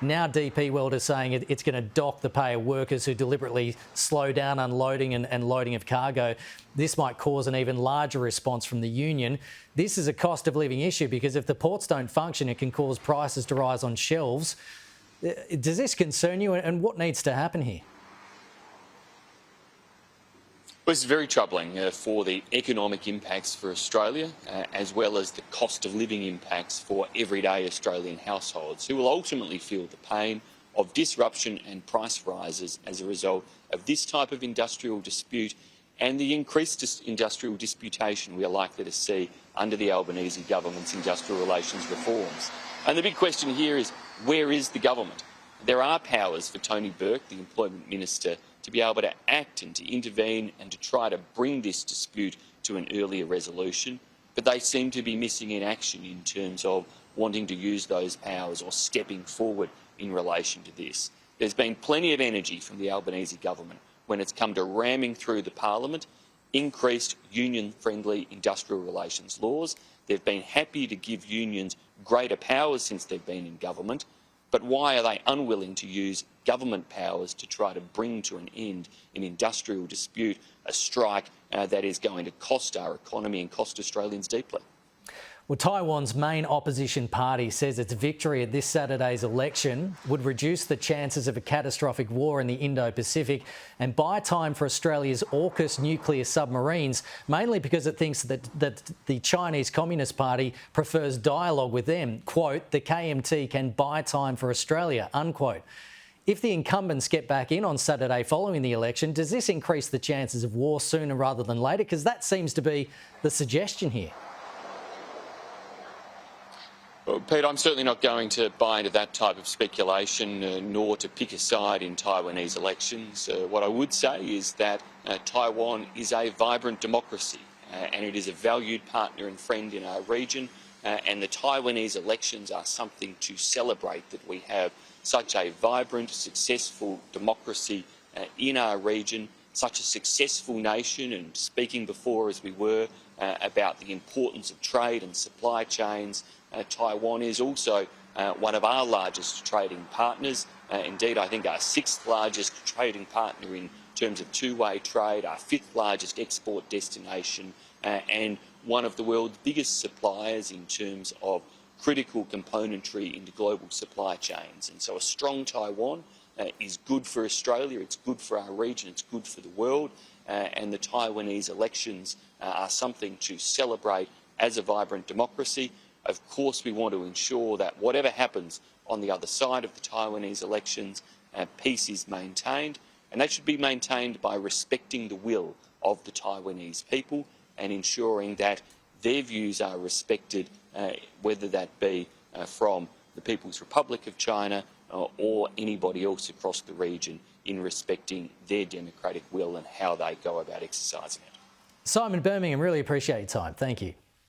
Now DP World is saying it's going to dock the pay of workers who deliberately slow down unloading and loading of cargo. This might cause an even larger response from the union. This is a cost of living issue because if the ports don't function, it can cause prices to rise on shelves. Does this concern you, and what needs to happen here? Well, it's very troubling for the economic impacts for Australia, as well as the cost of living impacts for everyday Australian households, who will ultimately feel the pain of disruption and price rises as a result of this type of industrial dispute and the increased industrial disputation we are likely to see under the Albanese government's industrial relations reforms. And the big question here is, where is the government? There are powers for Tony Burke, the Employment Minister, to be able to act and to intervene and to try to bring this dispute to an earlier resolution, but they seem to be missing in action in terms of wanting to use those powers or stepping forward in relation to this. There's been plenty of energy from the Albanese government when it's come to ramming through the parliament increased union-friendly industrial relations laws. They've been happy to give unions greater powers since they've been in government, but why are they unwilling to use government powers to try to bring to an end an industrial dispute, a strike that is going to cost our economy and cost Australians deeply? Well, Taiwan's main opposition party says its victory at this Saturday's election would reduce the chances of a catastrophic war in the Indo-Pacific and buy time for Australia's AUKUS nuclear submarines, mainly because it thinks that the Chinese Communist Party prefers dialogue with them. Quote, the KMT can buy time for Australia, unquote. If the incumbents get back in on Saturday following the election, does this increase the chances of war sooner rather than later? Because that seems to be the suggestion here. Well, Pete, I'm certainly not going to buy into that type of speculation, nor to pick a side in Taiwanese elections. What I would say is that Taiwan is a vibrant democracy and it is a valued partner and friend in our region, and the Taiwanese elections are something to celebrate, that we have such a vibrant, successful democracy in our region, such a successful nation, and speaking before as we were about the importance of trade and supply chains, Taiwan is also one of our largest trading partners. Indeed, I think our sixth largest trading partner in terms of two-way trade, our fifth largest export destination, and one of the world's biggest suppliers in terms of critical componentry into global supply chains. And so a strong Taiwan is good for Australia, it's good for our region, it's good for the world, and the Taiwanese elections are something to celebrate as a vibrant democracy. Of course, we want to ensure that whatever happens on the other side of the Taiwanese elections, peace is maintained, and that should be maintained by respecting the will of the Taiwanese people and ensuring that their views are respected, whether that be from the People's Republic of China or anybody else across the region, in respecting their democratic will and how they go about exercising it. Simon, Birmingham, really appreciate your time. Thank you.